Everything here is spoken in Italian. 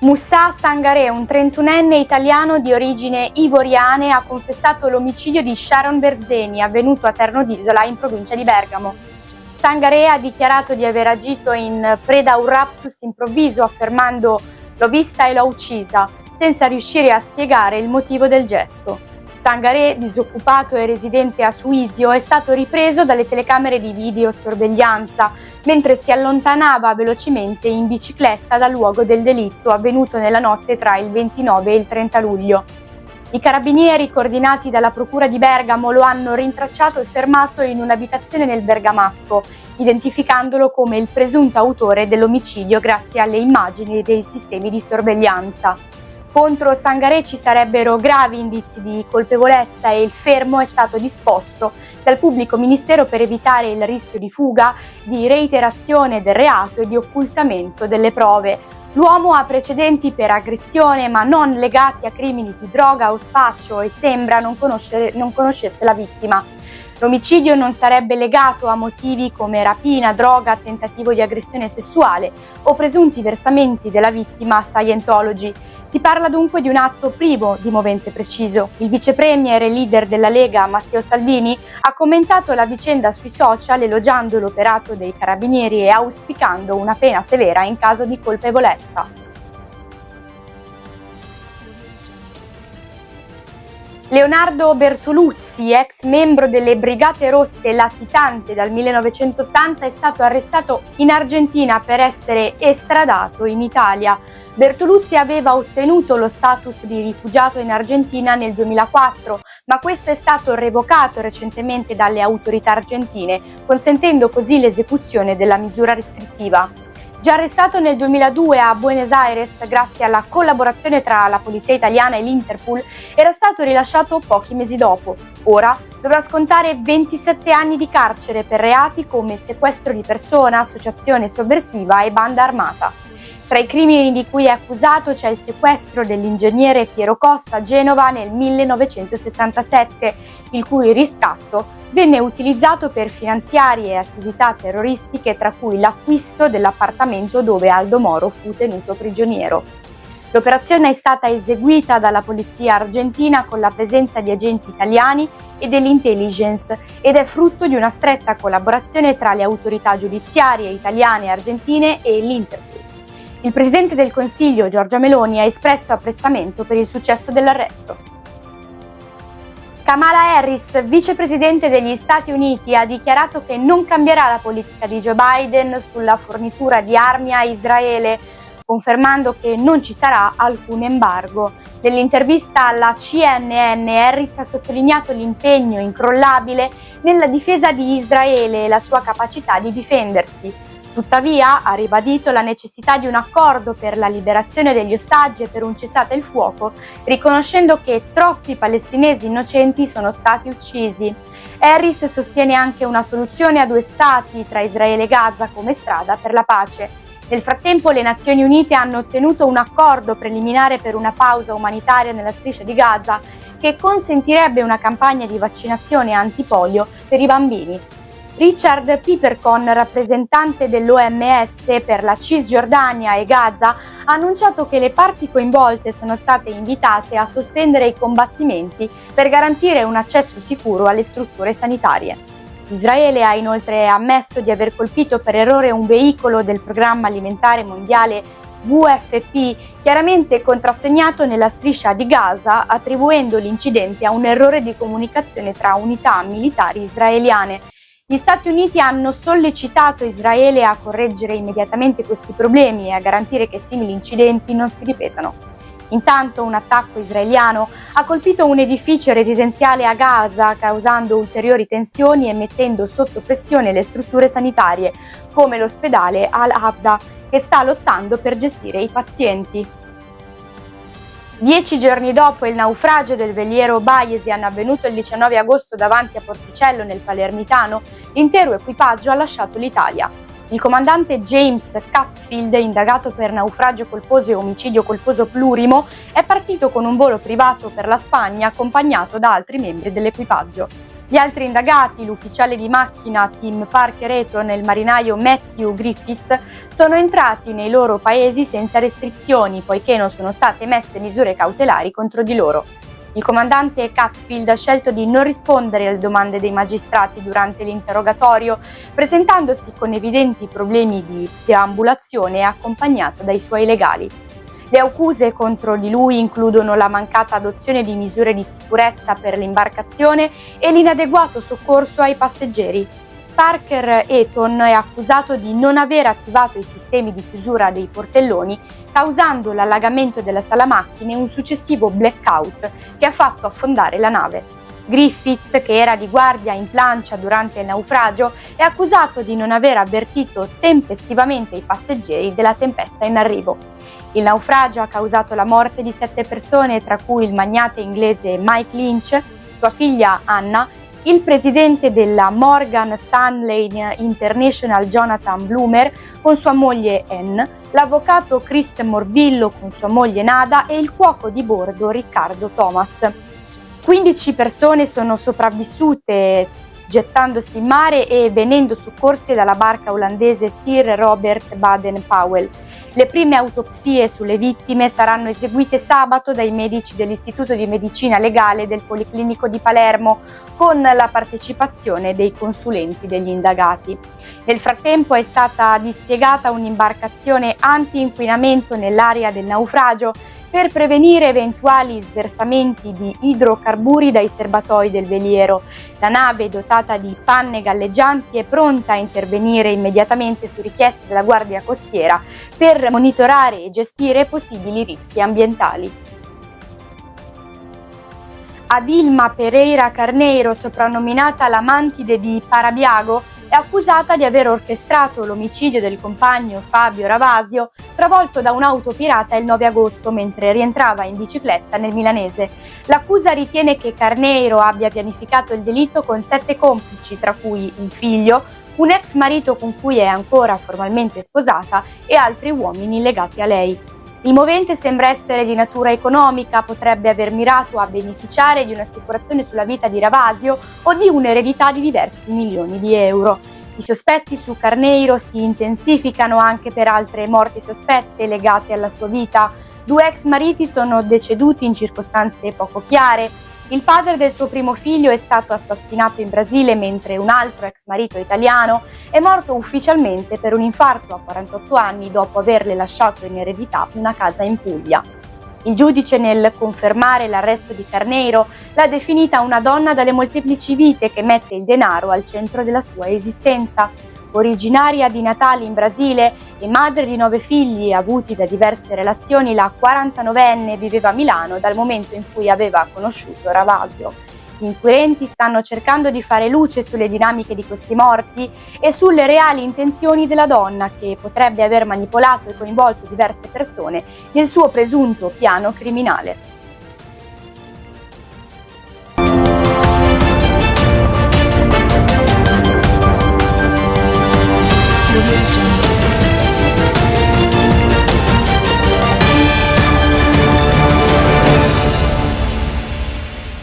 Moussa Sangaré, un 31enne italiano di origini ivoriane, ha confessato l'omicidio di Sharon Berzeni, avvenuto a Terno d'Isola, in provincia di Bergamo. Sangaré ha dichiarato di aver agito in preda a un raptus improvviso, affermando «l'ho vista e l'ho uccisa», senza riuscire a spiegare il motivo del gesto. Sangaré, disoccupato e residente a Suisio, è stato ripreso dalle telecamere di videosorveglianza mentre si allontanava velocemente in bicicletta dal luogo del delitto, avvenuto nella notte tra il 29 e il 30 luglio. I carabinieri, coordinati dalla Procura di Bergamo, lo hanno rintracciato e fermato in un'abitazione nel bergamasco, identificandolo come il presunto autore dell'omicidio grazie alle immagini dei sistemi di sorveglianza. Contro Sangaré ci sarebbero gravi indizi di colpevolezza e il fermo è stato disposto dal pubblico ministero per evitare il rischio di fuga, di reiterazione del reato e di occultamento delle prove. L'uomo ha precedenti per aggressione, ma non legati a crimini di droga o spaccio, e sembra non conoscesse la vittima. L'omicidio non sarebbe legato a motivi come rapina, droga, tentativo di aggressione sessuale o presunti versamenti della vittima a Scientology. Si parla dunque di un atto privo di movente preciso. Il vicepremier e leader della Lega, Matteo Salvini, ha commentato la vicenda sui social elogiando l'operato dei carabinieri e auspicando una pena severa in caso di colpevolezza. Leonardo Bertoluzzi, ex membro delle Brigate Rosse latitante dal 1980, è stato arrestato in Argentina per essere estradato in Italia. Bertoluzzi aveva ottenuto lo status di rifugiato in Argentina nel 2004, ma questo è stato revocato recentemente dalle autorità argentine, consentendo così l'esecuzione della misura restrittiva. Già arrestato nel 2002 a Buenos Aires grazie alla collaborazione tra la polizia italiana e l'Interpol, era stato rilasciato pochi mesi dopo. Ora dovrà scontare 27 anni di carcere per reati come sequestro di persona, associazione sovversiva e banda armata. Tra i crimini di cui è accusato c'è il sequestro dell'ingegnere Piero Costa a Genova nel 1977, il cui riscatto venne utilizzato per finanziarie attività terroristiche, tra cui l'acquisto dell'appartamento dove Aldo Moro fu tenuto prigioniero. L'operazione è stata eseguita dalla polizia argentina con la presenza di agenti italiani e dell'intelligence ed è frutto di una stretta collaborazione tra le autorità giudiziarie italiane e argentine e l'Interpol. Il Presidente del Consiglio, Giorgia Meloni, ha espresso apprezzamento per il successo dell'arresto. Kamala Harris, vicepresidente degli Stati Uniti, ha dichiarato che non cambierà la politica di Joe Biden sulla fornitura di armi a Israele, confermando che non ci sarà alcun embargo. Nell'intervista alla CNN, Harris ha sottolineato l'impegno incrollabile nella difesa di Israele e la sua capacità di difendersi. Tuttavia, ha ribadito la necessità di un accordo per la liberazione degli ostaggi e per un cessate il fuoco, riconoscendo che troppi palestinesi innocenti sono stati uccisi. Harris sostiene anche una soluzione a due stati tra Israele e Gaza come strada per la pace. Nel frattempo, le Nazioni Unite hanno ottenuto un accordo preliminare per una pausa umanitaria nella striscia di Gaza che consentirebbe una campagna di vaccinazione antipolio per i bambini. Richard Pipercon, rappresentante dell'OMS per la Cisgiordania e Gaza, ha annunciato che le parti coinvolte sono state invitate a sospendere i combattimenti per garantire un accesso sicuro alle strutture sanitarie. Israele ha inoltre ammesso di aver colpito per errore un veicolo del Programma Alimentare Mondiale WFP, chiaramente contrassegnato nella striscia di Gaza, attribuendo l'incidente a un errore di comunicazione tra unità militari israeliane. Gli Stati Uniti hanno sollecitato Israele a correggere immediatamente questi problemi e a garantire che simili incidenti non si ripetano. Intanto un attacco israeliano ha colpito un edificio residenziale a Gaza, causando ulteriori tensioni e mettendo sotto pressione le strutture sanitarie, come l'ospedale Al-Abda, che sta lottando per gestire i pazienti. 10 giorni dopo il naufragio del veliero Bayesian, avvenuto il 19 agosto davanti a Porticello nel Palermitano, l'intero equipaggio ha lasciato l'Italia. Il comandante James Cutfield, indagato per naufragio colposo e omicidio colposo plurimo, è partito con un volo privato per la Spagna accompagnato da altri membri dell'equipaggio. Gli altri indagati, l'ufficiale di macchina Tim Parker Eaton e il marinaio Matthew Griffiths, sono entrati nei loro paesi senza restrizioni, poiché non sono state emesse misure cautelari contro di loro. Il comandante Catfield ha scelto di non rispondere alle domande dei magistrati durante l'interrogatorio, presentandosi con evidenti problemi di deambulazione e accompagnato dai suoi legali. Le accuse contro di lui includono la mancata adozione di misure di sicurezza per l'imbarcazione e l'inadeguato soccorso ai passeggeri. Parker Eaton è accusato di non aver attivato i sistemi di chiusura dei portelloni, causando l'allagamento della sala macchine e un successivo blackout che ha fatto affondare la nave. Griffiths, che era di guardia in plancia durante il naufragio, è accusato di non aver avvertito tempestivamente i passeggeri della tempesta in arrivo. Il naufragio ha causato la morte di 7 persone, tra cui il magnate inglese Mike Lynch, sua figlia Anna, il presidente della Morgan Stanley International Jonathan Bloomer con sua moglie Anne, l'avvocato Chris Morbillo con sua moglie Nada e il cuoco di bordo Riccardo Thomas. 15 persone sono sopravvissute gettandosi in mare e venendo soccorse dalla barca olandese Sir Robert Baden-Powell. Le prime autopsie sulle vittime saranno eseguite sabato dai medici dell'Istituto di Medicina Legale del Policlinico di Palermo, con la partecipazione dei consulenti degli indagati. Nel frattempo è stata dispiegata un'imbarcazione anti-inquinamento nell'area del naufragio per prevenire eventuali sversamenti di idrocarburi dai serbatoi del veliero. La nave, dotata di panne galleggianti, è pronta a intervenire immediatamente su richiesta della Guardia Costiera per monitorare e gestire possibili rischi ambientali. Adilma Pereira Carneiro, soprannominata la mantide di Parabiago, è accusata di aver orchestrato l'omicidio del compagno Fabio Ravasio, travolto da un'auto pirata il 9 agosto mentre rientrava in bicicletta nel milanese. L'accusa ritiene che Carneiro abbia pianificato il delitto con 7 complici, tra cui un figlio, un ex marito con cui è ancora formalmente sposata e altri uomini legati a lei. Il movente sembra essere di natura economica, potrebbe aver mirato a beneficiare di un'assicurazione sulla vita di Ravasio o di un'eredità di diversi milioni di euro. I sospetti su Carneiro si intensificano anche per altre morti sospette legate alla sua vita. 2 ex mariti sono deceduti in circostanze poco chiare. Il padre del suo primo figlio è stato assassinato in Brasile, mentre un altro ex marito italiano è morto ufficialmente per un infarto a 48 anni dopo averle lasciato in eredità una casa in Puglia. Il giudice, nel confermare l'arresto di Carneiro, l'ha definita una donna dalle molteplici vite che mette il denaro al centro della sua esistenza. Originaria di Natale in Brasile e madre di 9 figli avuti da diverse relazioni, la 49enne viveva a Milano dal momento in cui aveva conosciuto Ravasio. Gli inquirenti stanno cercando di fare luce sulle dinamiche di questi morti e sulle reali intenzioni della donna, che potrebbe aver manipolato e coinvolto diverse persone nel suo presunto piano criminale.